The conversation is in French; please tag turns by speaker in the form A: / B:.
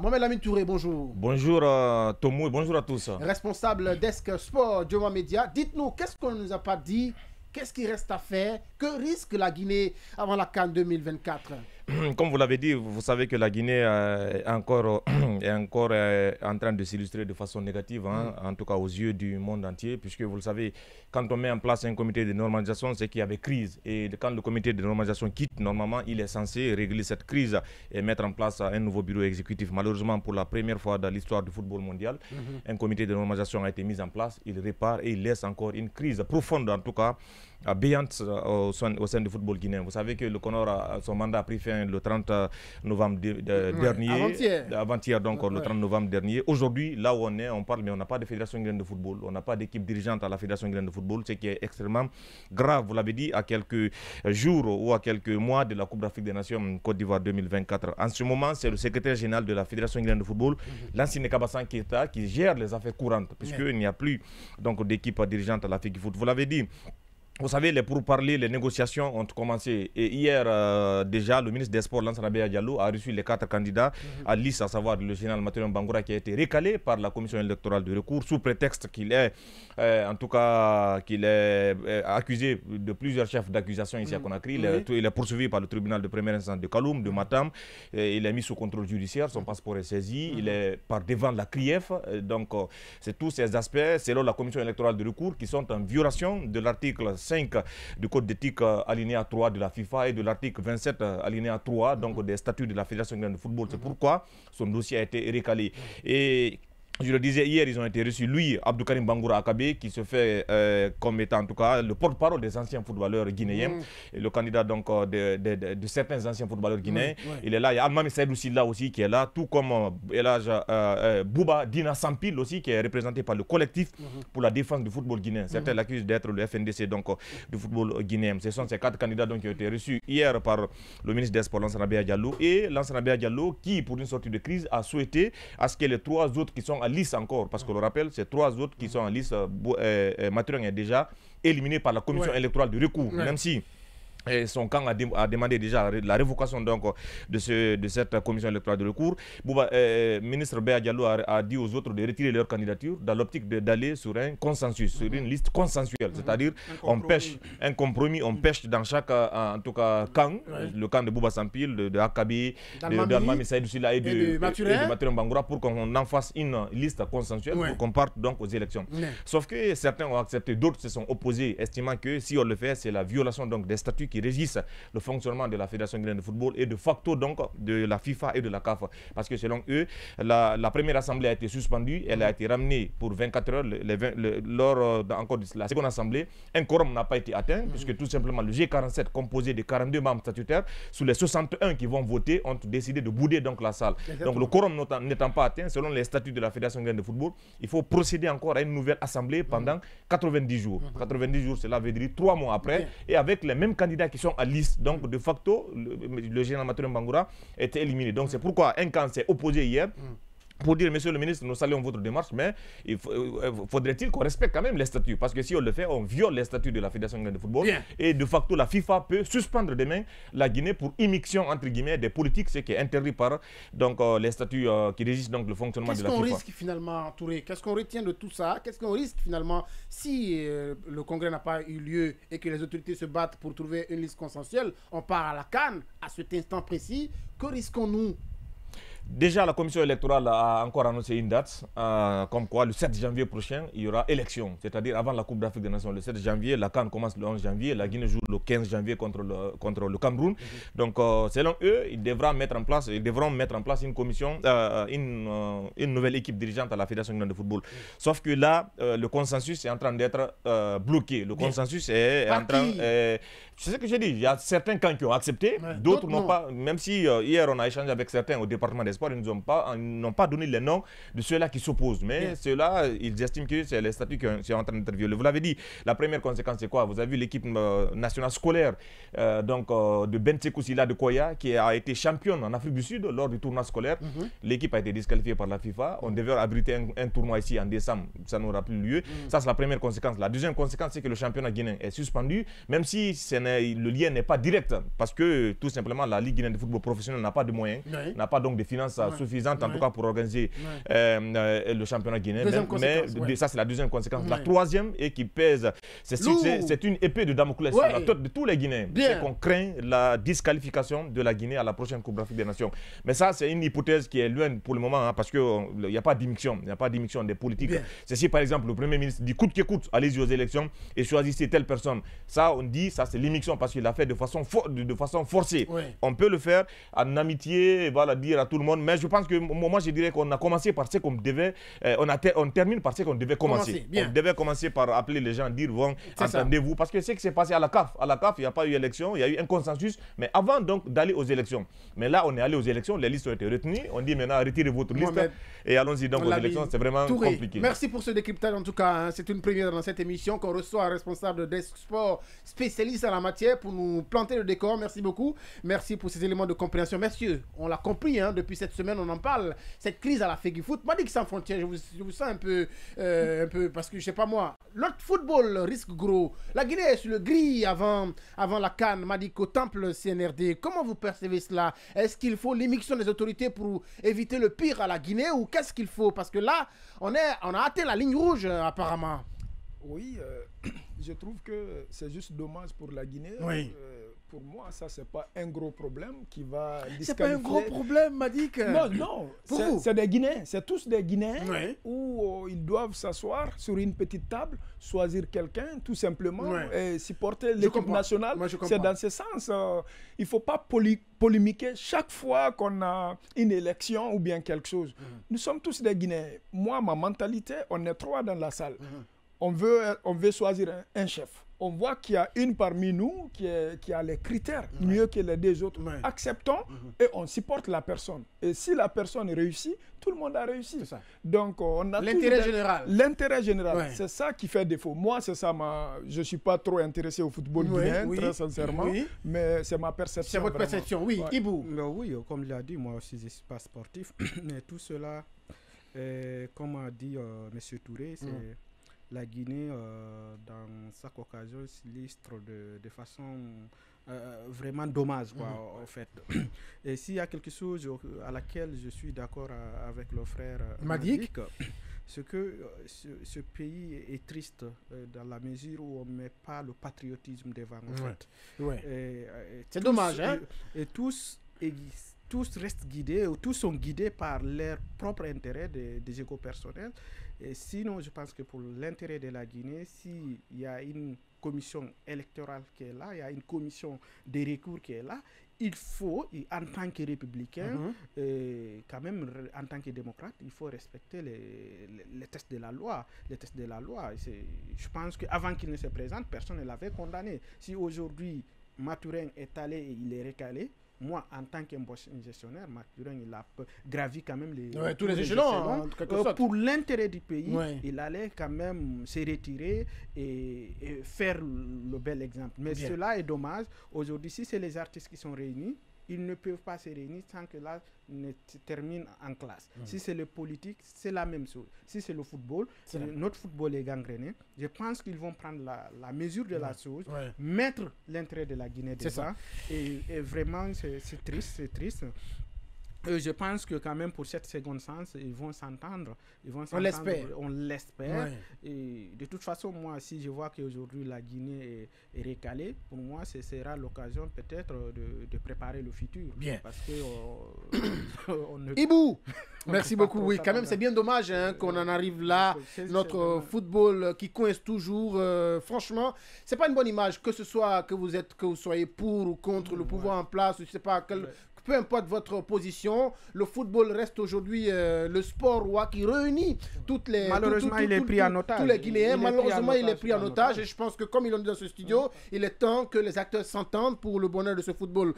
A: Mohamed Lamine Touré, bonjour.
B: Bonjour Tomou et bonjour à tous.
A: Responsable Desk Sport, Joma Media. Dites-nous, qu'est-ce qu'on ne nous a pas dit? Qu'est-ce qui reste à faire? Que risque la Guinée avant la CAN 2024?
B: Comme vous l'avez dit, vous savez que la Guinée est encore en train de s'illustrer de façon négative, en tout cas aux yeux du monde entier, puisque vous le savez, quand on met en place un comité de normalisation, c'est qu'il y avait crise. Et quand le comité de normalisation quitte, normalement, il est censé régler cette crise et mettre en place un nouveau bureau exécutif. Malheureusement, pour la première fois dans l'histoire du football mondial, un comité de normalisation a été mis en place. Il répare et il laisse encore une crise profonde, en tout cas, béante au sein du football guinéen. Vous savez que le Conor, son mandat a pris fin le 30 novembre dernier. Avant-hier, donc le 30 novembre dernier. Aujourd'hui, là où on est, on parle, mais on n'a pas de fédération guinéenne de football. On n'a pas d'équipe dirigeante à la fédération guinéenne de football, ce qui est extrêmement grave. Vous l'avez dit, à quelques jours ou à quelques mois de la Coupe d'Afrique des Nations Côte d'Ivoire 2024. En ce moment, c'est le secrétaire général de la fédération guinéenne de football, Lansine Kabassan Keita, qui gère les affaires courantes, puisqu'il n'y a plus d'équipe dirigeante à la FEGIFOOT. Vous l'avez dit. Vous savez, les pourparlers, les négociations ont commencé. Et hier, déjà, le ministre des Sports, Lansana Beya Diallo, a reçu les 4 candidats à liste, à savoir le général Mathieu Bangoura, qui a été recalé par la commission électorale de recours, sous prétexte qu'il est, accusé de plusieurs chefs d'accusation ici à Conakry. Il est poursuivi par le tribunal de première instance de Kaloum, de Matam. Il est mis sous contrôle judiciaire, son passeport est saisi. Il est par devant la CRIEF. Donc, c'est tous ces aspects, selon la commission électorale de recours, qui sont en violation de l'article 5 du code d'éthique alinéa 3 de la FIFA et de l'article 27 alinéa 3 donc des statuts de la Fédération guinéenne de football. C'est pourquoi son dossier a été recalé. Et je le disais hier, ils ont été reçus, lui, Abdou Karim Bangoura Akabe, qui se fait comme étant en tout cas le porte-parole des anciens footballeurs guinéens, et le candidat donc de certains anciens footballeurs guinéens. Il est là, il y a Almami Saïdou Silla aussi qui est là, tout comme Bouba Dina Sampil aussi, qui est représenté par le collectif pour la défense du football guinéen. Certains l'accusent d'être le FNDC donc, du football guinéen. Ce sont ces 4 candidats donc, qui ont été reçus hier par le ministre des Sports, Lansana Beya Diallo, et Lansana Beya Diallo qui, pour une sortie de crise, a souhaité à ce que les 3 autres qui sont à liste encore, parce qu'on le rappelle, ces 3 autres qui sont en liste, Mathurin est déjà éliminé par la commission électorale de recours, même si son camp a demandé déjà la révocation donc, de cette commission électorale de recours. Ministre Beya Diallo a dit aux autres de retirer leur candidature dans l'optique d'aller sur un consensus, sur une liste consensuelle, c'est-à-dire on pêche un compromis, on pêche dans chaque en tout cas camp, le camp de Bouba Sampil, de Akabi, d'Almami Saïdou Silla et de Mathurin Bangoura, pour qu'on en fasse une liste consensuelle pour qu'on parte donc aux élections. Sauf que certains ont accepté, d'autres se sont opposés, estimant que si on le fait, c'est la violation donc des statuts qui régissent le fonctionnement de la Fédération guinéenne de football et de facto donc de la FIFA et de la CAF. Parce que selon eux, la première assemblée a été suspendue, elle a été ramenée pour 24 heures. Lors encore de la seconde assemblée, un quorum n'a pas été atteint, puisque tout simplement le G47, composé de 42 membres statutaires, sous les 61 qui vont voter, ont décidé de bouder donc la salle. Donc le quorum n'étant pas atteint, selon les statuts de la Fédération guinéenne de football, il faut procéder encore à une nouvelle assemblée pendant 90 jours. 90 jours, cela veut dire 3 mois après, et avec les mêmes candidats qui sont à liste. Donc, de facto, le général Mathurin Bangoura était éliminé. Donc, c'est pourquoi un camp s'est opposé hier pour dire, monsieur le ministre, nous saluons votre démarche, mais faudrait-il qu'on respecte quand même les statuts? Parce que si on le fait, on viole les statuts de la Fédération guinéenne de football. Et de facto, la FIFA peut suspendre demain la Guinée pour immixtion, entre guillemets, des politiques, ce qui est interdit par donc, les statuts qui régissent donc, le fonctionnement de la FIFA.
A: Qu'est-ce qu'on risque finalement, Touré? Qu'est-ce qu'on retient de tout ça? Qu'est-ce qu'on risque finalement si le congrès n'a pas eu lieu et que les autorités se battent pour trouver une liste consensuelle? On part à la CAN à cet instant précis. Que risquons-nous?
B: Déjà, la commission électorale a encore annoncé une date, comme quoi le 7 janvier prochain, il y aura élection. C'est-à-dire avant la Coupe d'Afrique des Nations, le 7 janvier, la CAN commence le 11 janvier, la Guinée joue le 15 janvier contre le Cameroun. Donc, selon eux, ils devront mettre en place une commission, une nouvelle équipe dirigeante à la Fédération guinéenne de football. Sauf que là, le consensus est en train d'être bloqué. Le consensus est en train... c'est ce que j'ai dit, il y a certains camps qui ont accepté, d'autres n'ont pas, même si hier on a échangé avec certains au département des sports, ils n'ont pas donné les noms de ceux-là qui s'opposent. Mais ceux-là, ils estiment que c'est les statuts qui sont en train d'être violés. Vous l'avez dit, la première conséquence c'est quoi? Vous avez vu l'équipe nationale scolaire de Bensekou Silla de Koya qui a été championne en Afrique du Sud lors du tournoi scolaire. L'équipe a été disqualifiée par la FIFA. On devait abriter un tournoi ici en décembre, ça n'aura plus lieu. Ça c'est la première conséquence. La deuxième conséquence c'est que le championnat guinéen est suspendu, même si ce le lien n'est pas direct parce que tout simplement la Ligue guinéenne de football professionnel n'a pas de moyens, n'a pas donc de finances suffisantes en tout cas pour organiser le championnat guinéen. Mais ça c'est la deuxième conséquence. La troisième et qui pèse, c'est une épée de Damoclès sur la tête de tous les Guinéens. C'est qu'on craint la disqualification de la Guinée à la prochaine Coupe d'Afrique des Nations. Mais ça c'est une hypothèse qui est loin pour le moment parce qu'il n'y a pas d'émission, il n'y a pas d'émission des politiques. C'est si par exemple le Premier ministre dit coûte que coûte, allez-y aux élections et choisissez telle personne. Ça on dit, ça c'est l'émission parce qu'il l'a fait de façon forcée. On peut le faire en amitié, voilà, dire à tout le monde, mais je pense que moi je dirais qu'on a commencé par ce qu'on devait, on termine par ce qu'on devait commencer. On devait commencer par appeler les gens, dire bon, entendez-vous, parce que c'est ce qui s'est passé à la CAF. À la CAF, il n'y a pas eu élection, il y a eu un consensus, mais avant donc d'aller aux élections. Mais là, on est allé aux élections, les listes ont été retenues, on dit maintenant retirez votre liste et allons-y donc aux élections, c'est vraiment compliqué.
A: Merci pour ce décryptage en tout cas, c'est une première dans cette émission qu'on reçoit un responsable des sports spécialiste en la matière pour nous planter le décor. Merci beaucoup, merci pour ces éléments de compréhension. Messieurs, on l'a compris, depuis cette semaine on en parle, cette crise à la Feguifoot, m'a dit que sans frontières, je vous sens un peu parce que je sais pas moi, l'autre football risque gros. La Guinée est sur le gris avant la CAN, m'a dit qu'au temple CNRD. Comment vous percevez cela? Est-ce qu'il faut l'émission des autorités pour éviter le pire à la Guinée ou qu'est-ce qu'il faut? Parce que là, on a atteint la ligne rouge apparemment.
C: Oui, je trouve que c'est juste dommage pour la Guinée.
A: Oui.
C: Pour moi, ça, c'est pas un gros problème qui va disqualifier.
A: C'est pas un gros problème, m'a dit que...
C: Non, c'est des Guinéens. C'est tous des Guinéens où ils doivent s'asseoir sur une petite table, choisir quelqu'un, tout simplement, et supporter l'équipe nationale. C'est dans ce sens. Il ne faut pas polémiquer chaque fois qu'on a une élection ou bien quelque chose. Nous sommes tous des Guinéens. Moi, ma mentalité, on est 3 dans la salle. On veut choisir un chef. On voit qu'il y a une parmi nous qui a les critères mieux que les 2 autres. Acceptons et on supporte la personne. Et si la personne réussit, tout le monde a réussi. Donc, on a
A: l'intérêt général.
C: L'intérêt général, c'est ça qui fait défaut. Moi, c'est ça. Je ne suis pas trop intéressé au football guinéen, très sincèrement. Mais c'est ma perception.
A: C'est votre perception, oui. Ibou.
D: Oui, comme il a dit, moi aussi, je ne suis pas sportif. Mais tout cela, comme a dit M. Touré, c'est... La Guinée, dans chaque occasion, s'illustre de façon vraiment dommage, en fait. Et s'il y a quelque chose à laquelle je suis d'accord avec le frère Madik, c'est que ce pays est triste dans la mesure où on ne met pas le patriotisme devant, en fait.
A: C'est dommage,
D: Et tous restent guidés, ou tous sont guidés par leur propre intérêt des égos personnels. Et sinon, je pense que pour l'intérêt de la Guinée, s'il y a une commission électorale qui est là, il y a une commission de recours qui est là, il faut, en tant que républicain, quand même en tant que démocrate, il faut respecter les tests de la loi. Les tests de la loi, je pense qu'avant qu'il ne se présente, personne ne l'avait condamné. Si aujourd'hui, Mathurin est allé et il est recalé, moi, en tant qu'un gestionnaire, Mathurin, il a gravi quand même
A: tous les échelons.
D: Pour l'intérêt du pays, il allait quand même se retirer et faire le bel exemple. Mais cela est dommage. Aujourd'hui, si c'est les artistes qui sont réunis, ils ne peuvent pas se réunir sans que là ne termine en classe. Si c'est le politique, c'est la même chose. Si c'est le football, notre football est gangréné. Je pense qu'ils vont prendre la mesure de la chose, mettre l'intérêt de la Guinée devant. Et vraiment, c'est triste. Je pense que quand même pour cette seconde chance, ils vont s'entendre. On l'espère. Et de toute façon, moi, si je vois qu'aujourd'hui la Guinée est recalée, pour moi, ce sera l'occasion peut-être de préparer le futur.
A: Bien.
D: Parce que
A: Ibou, merci beaucoup. Oui, quand même, c'est bien dommage qu'on en arrive là. Notre football qui coince toujours. Franchement, c'est pas une bonne image, que ce soit que vous soyez pour ou contre le pouvoir en place. Je sais pas peu importe votre position, le football reste aujourd'hui le sport roi qui réunit toutes les...
D: Malheureusement, il est pris en otage.
A: Tous les Guinéens, malheureusement, il est pris en otage. Et je pense que comme ils l'ont dit dans ce studio, il est temps que les acteurs s'entendent pour le bonheur de ce football.